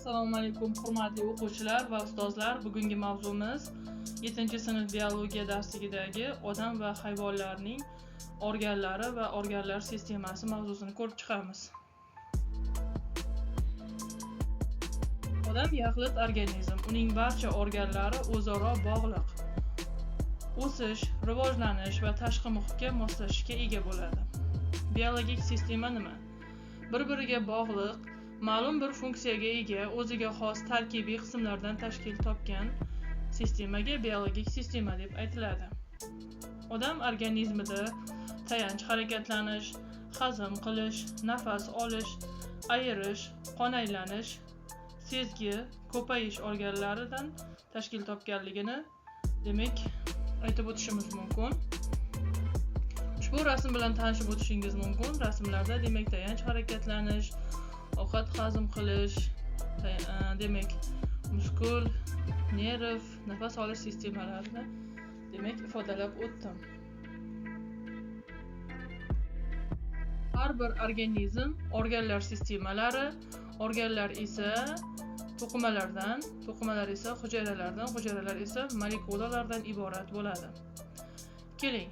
Assalomu alaykum hurmatli o'quvchilar va ustozlar. Bugungi mavzumiz 7-sinf biologiya darsligidagi odam va hayvonlarning organlari va organlar sistemasi mavzusini ko'rib chiqamiz. Odam yaxlit organizm, uning barcha organlari o'zaro bog'liq. O'sish, rivojlanish va tashqi muhitga moslashishga ega bo'ladi. Biologik sistema nima? Bir-biriga bog'liq, ma'lum bir funksiyaga ega, o'ziga xos tarkibiy qismlardan tashkil topgan sistemaga biologik sistema deb aytiladi. Odam organizmida tayanch harakatlanish, hazm qilish, nafas olish, ayirish, qon aylanish, sezgi, ko'payish organlaridan tashkil topganligini demak aytib o'tishimiz mumkin. Ushbu rasm bilan tanishib o'tishingiz mumkin. Rasmlarda demak tayanch harakatlanish, ovqat hazm qilish, demak muskul, nerv, nafas olish sistemalarini demak ifodalab o'tdim. Har bir organizm organlar sistemalari, organlar esa to'qimalardan, to'qimalar esa hujayralardan, hujayralar esa molekulalardan iborat bo'ladi. Keling,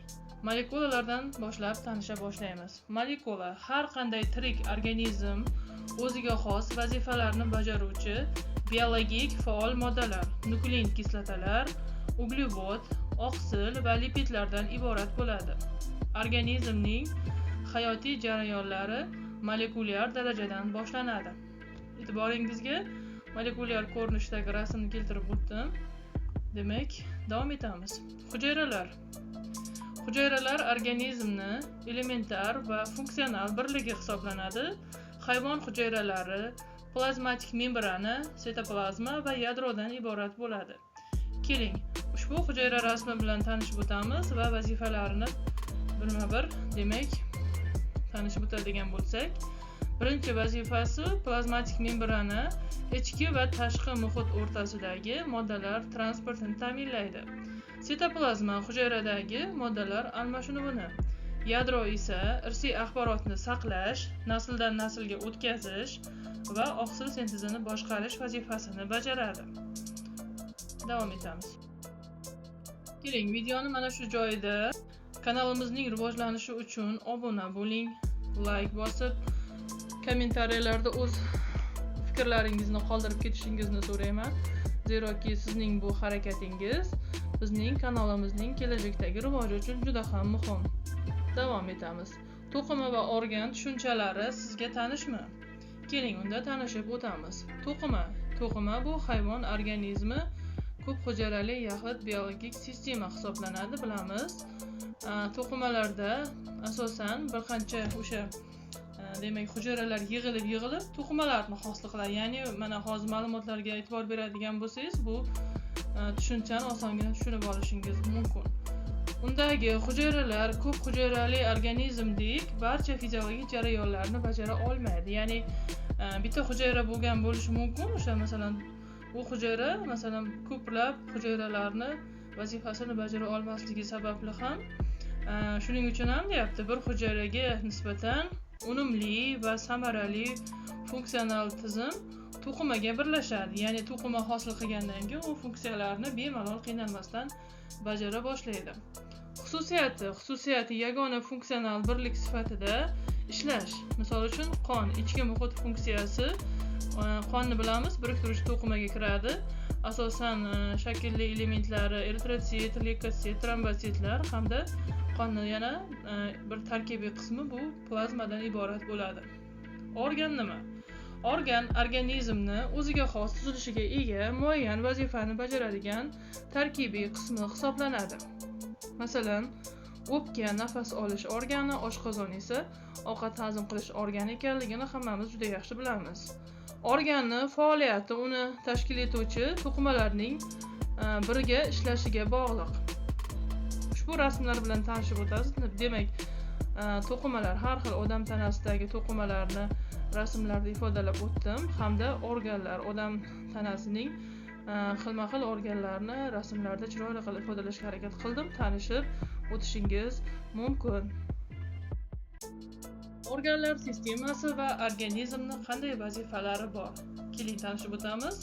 molekulalardan boshlab tanisha boshlaymiz. Molekula har qanday tirik organizm o'ziga xos vazifalarni bajaruvchi biologik faol moddalar, nuklein kislotalar, uglevod, oqsil va lipidlardan iborat bo'ladi. Organizmning hayotiy jarayonlari molekulyar darajadan boshlanadi. E'tiboringizga molekulyar ko'rinishdagi rasmni keltirib o'tdim. Demak, davom etamiz. Hujayralar. Hujayralar organizmni elementar va funksional birligi hisoblanadi. Hayvon hujayralari plazmatik membrana, sitoplazma va yadrodan iborat bo'ladi. Keling, ushbu hujayra rasmi bilan tanishib o'tamiz va vazifalarini birma-bir demak tanishib o'tadigan bo'lsak, birinchi vazifasi plazmatik membrana ichki va tashqi muhit o'rtasidagi moddalar transportini ta'minlaydi. Sitoplazma hujayradagi moddalar almashinuvini, yadro esa irsiy axborotni saqlash, nasldan naslga o'tkazish va oqsil sintezini boshqarish vazifasini bajaradi. Davom etamiz. Keling, videoni mana shu joyida kanalimizning rivojlanishi uchun obuna bo'ling, like bosib, kommentariyalarda o'z fikrlaringizni qoldirib ketishingizni so'rayman. Zeroki sizning bu harakatingiz bizning kanalimizning kelajakdagi rivoji uchun juda ham muhim. Davom etamiz. To'qima va organ tushunchalari sizga tanishmi? Keling, unda tanishib o'tamiz. To'qima bu hayvon organizmi ko'p hujayrali yaxlit biologik sistema hisoblanadi, bilamiz. To'qimalarda asosan bir qancha o'sha demak hujayralar yig'ilib to'qimalarni hosil qiladi. Ya'ni mana hozir ma'lumotlarga e'tibor beradigan bo'lsangiz, bu tushunchani osongina tushunib olishingiz mumkin. Undagi hujayralar ko'p hujayrali organizmdek barcha fiziologik jarayonlarni bajara olmaydi. Ya'ni bitta hujayra bo'lgan bo'lishi mumkin. O'sha masalan u hujayra masalan ko'plab hujayralarni vazifasini bajara olmasligi sababli ham shuning uchun ham deyapti, bir hujayraga nisbatan unumli va samarali funksional tizim to'qimaga birlashadi. Ya'ni to'qima hosil qilgandan keyin u funksiyalarni bemalol qiynalmasdan bajara boshlaydi. Xususiyati yagona funksional birlik sifatida ishlash. Misol uchun qon, ichki muhit funksiyasi, qonni bilamiz, biriktiruvchi to'qimaga kiradi. Asosan shaklli elementlari eritrotsit, leykosit, trombositlar hamda qonni yana bir tarkibiy qismi bu plazmadan iborat bo'ladi. Organ nima? Organ organizmni o'ziga xos tuzilishiga ega, muayyan vazifani bajaradigan tarkibiy qismi hisoblanadi. Masalan, o'pka nafas olish organi, oshqozon esa ovqat hazm qilish organi ekanligini hammamiz juda yaxshi bilamiz. Organni faoliyati uni tashkil etuvchi to'qimalarning birga ishlashiga bog'liq. Ushbu rasmlar bilan tanishib o'tasiz. Demak, to'qimalar har xil odam tanasidagi to'qimalarni rasmlarda ifodalab o'tdim hamda organlar, odam tanasining xilma-xil organlarni rasmlarda chiroyli qilib ifodalashga harakat qildim. Tanishib o'tishingiz mumkin. Organlar sistemasi va organizmning qanday vazifalari bor? Keling tanishib o'tamiz.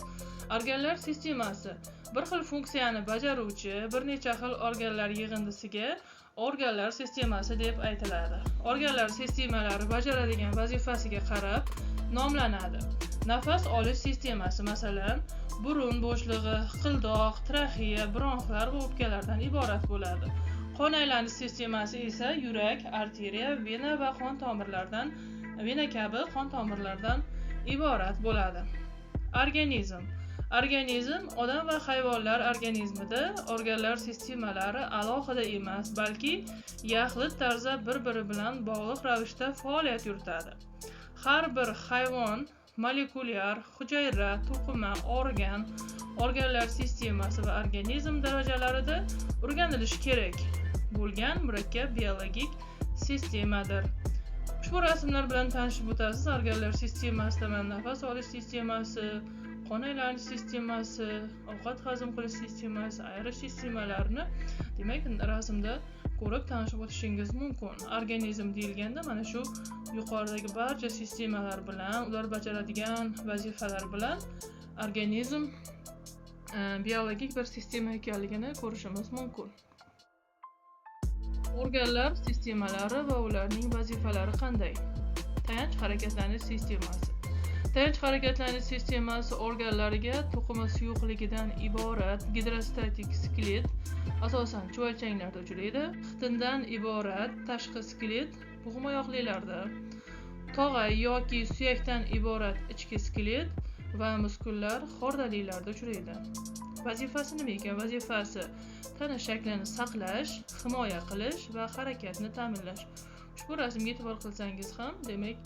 Organlar sistemasi bir xil funksiyani bajaruvchi bir necha xil organlar yig'indisiga organlar sistemasi deb aytiladi. Organlar sistemalari bajaradigan vazifasiga qarab nomlanadi. Nafas olish sistemasi masalan, burun bo'shlig'i, hiqildoq, traxeya, bronxlar va o'pkalardan iborat bo'ladi. Qon aylanish sistemasi esa yurak, arteriya, vena va vena kabi qon tomirlardan iborat bo'ladi. Organizm odam va hayvonlar organizmida organlar sistemalari alohida emas, balki yaxlit tarzda bir-biri bilan bog'liq ravishda faoliyat yuritadi. Har bir hayvon molekulyar, hujayra, to'qima, organlar sistemasi va organizm darajalarida o'rganilishi kerak bo'lgan murakkab biologik sistemadir. Ushbu rasmlar bilan tanishib o'tasiz. Organlar sistemasida nafas olish sistemasi, qon aylanish sistemasi, ovqat hazm qilish sistemasi, ayrish sistemalarini demak rasmda ko'rib tanishib o'tishingiz mumkin. Organizm deyilganda mana shu yuqoridagi barcha sistemalar bilan, ular bajaradigan vazifalar bilan organizm biologik bir sistema ekanligini ko'rishimiz mumkin. Organlar sistemalari va ularning vazifalari qanday? Tayanch harakatlanish sistemasi. Tayanch harakatlanish sistemasi organlariga to'qima suyuqligidan iborat gidrostatik skelet, asosan chuvalchanglarda uchraydi. Xitindan iborat tashqi skelet bo'g'imoyoqlilarda, tog'ay yoki suyakdan iborat ichki skelet va muskullar xordalilarda uchraydi. Vazifasi nima ekan? Vazifasi tana shaklini saqlash, himoya qilish va harakatni ta'minlash. Ushbu rasmga e'tibor qilsangiz ham, demak,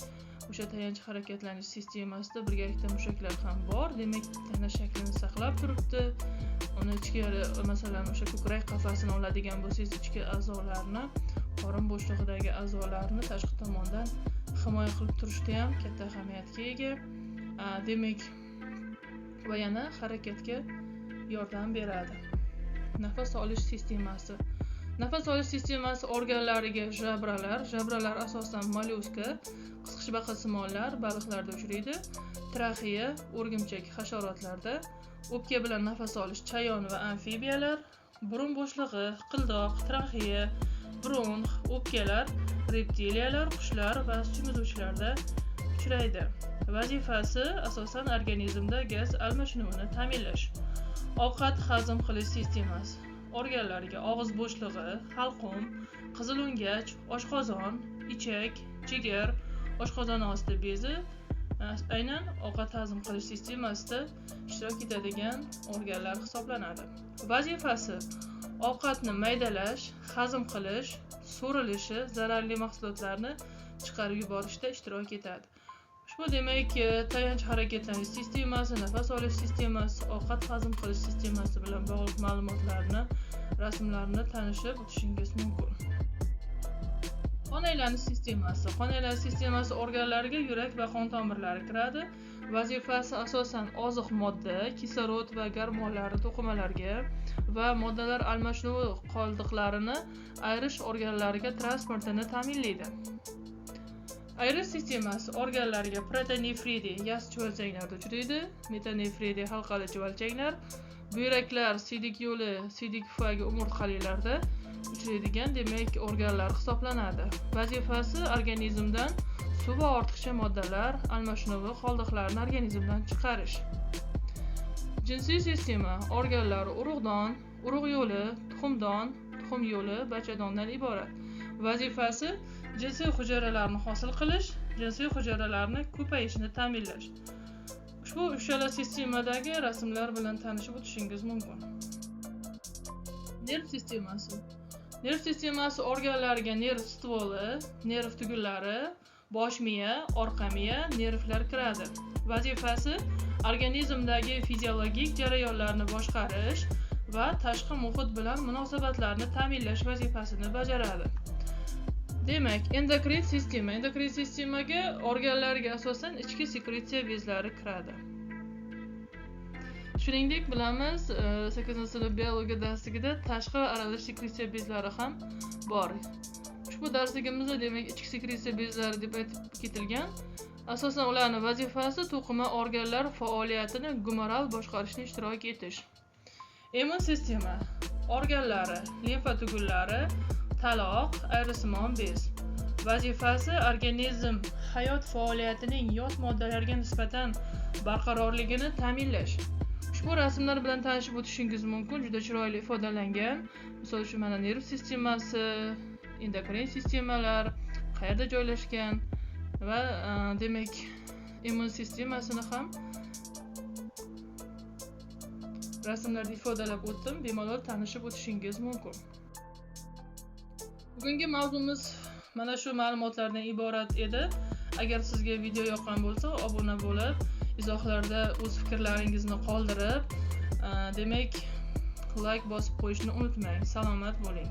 o'sha tayanch harakatlanish sistemasida birgalikda mushaklar ham bor. Demak, tana shaklini saqlab turibdi. Uni ichkari, masalan, o'sha ko'krak qafasini oladigan bo'lsangiz, ichki a'zolarni, qorin bo'shlig'idagi a'zolarni tashqi tomondan himoya qilib turishda ham katta ahamiyatga ega. Demak, va yana harakatga yordam beradi. Nafas olish sistemasi. Nafas olish sistemasi organlariga jabralar asosan mollyuska, qisqichbaqasimonlar, baliqlarda uchraydi. Traxeya, o'rgimchak hasharotlarda, o'pka bilan nafas olish chayon va amfibiyalar, burun bo'shlig'i, hiqildoq, traxeya, bronx, o'pkalar, reptiliyalar, qushlar va suyuluvchilarda uchraydi. Vazifasi asosan organizmda gaz almashinuvini ta'minlash. Ovqat hazm qilish sistemasi. Organlariga og'iz bo'shlig'i, halqum, qizil o'ngach, oshqozon, ichak, jigar, oshqozon osti bezi aynan ovqat hazm qilish sistemasida ishtirok etadigan organlar hisoblanadi. Vazifasi ovqatni maydalash, hazm qilish, so'rilishi, zararli mahsulotlarni chiqarib yuborishda ishtirok etadi. Ushbu demak tayanch harakatlanish sistemasi, nafas olish sistemasi, ovqat hazm qilish sistemasi bilan bog'liq ma'lumotlarni, rasmlarni tanishib o'tishingiz mumkin. Qon aylanish sistemasi. Qon aylanish sistemasi organlariga yurak va qon tomirlari kiradi. Vazifasi asosan oziq modda, kislorod va gormonlarni to'qimalarga va moddalar almashinuvi qoldiqlarini ayrish organlariga transportini ta'minlaydi. Ayrish sistemasi organlariga protonefridi yassi chuvalchanglarda uchraydi, metanefridi halqali chuvalchanglar, buyraklar, siydik yo'li, siydik pufagi umurtqalilarda uchraydigan demak organlar hisoblanadi. Vazifasi organizmdan suv va ortiqcha moddalar almashinuvi qoldiqlarini organizmdan chiqarish. Jinsiy sistema organlari urug'don, urug' yo'li, tuxum yo'li, bachadondan iborat. Vazifasi jinsiy hujayralarni hosil qilish, jinsiy hujayralarni ko'payishini ta'minlash. Ushbu uchala sistemadagi rasmlar bilan tanishib o'tishingiz mumkin. Nerv sistemasi. Nerv sistemasi organlariga nerv stvoli, nerv tugallari, bosh miya, orqa miya, nervlar kiradi. Vazifasi organizmdagi fiziologik jarayonlarni boshqarish va tashqi muhit bilan munosabatlarni ta'minlash vazifasini bajaradi. Demak, endokrin sistemaga organlarga asosan ichki sekresiya bezlari kiradi. Shuningdek, bilamiz, 8-sinf biologiya darsligida tashqi va aralash sekresiya bezlari ham bor. Ushbu darsligimizda demak ichki sekretsiya bezlari deb aytib ketilgan. Asosan ularning vazifasi to'qima organlar faoliyatini gumoral boshqarishda ishtirok etish. Immun sistema organlari, limfa tugullari, taloq, ayrisimon bez. Vazifasi organizm hayot faoliyatining yot moddalarga nisbatan barqarorligini ta'minlash. Ushbu rasmlar bilan tanishib o'tishingiz mumkin, juda chiroyli ifodalangan. Misol uchun mana nerv sistemasi, endokrin sistemalar qayerda joylashgan va demak immun sistemasini ham rasmlarda ifodalab o'tdim. Bemalol tanishib o'tishingiz mumkin. Bugungi mavzumiz mana shu ma'lumotlardan iborat edi. Agar sizga video yoqqan bo'lsa, obuna bo'lib, izohlarda o'z fikrlaringizni qoldirib, demak like bosib qo'yishni unutmang. Salomat bo'ling.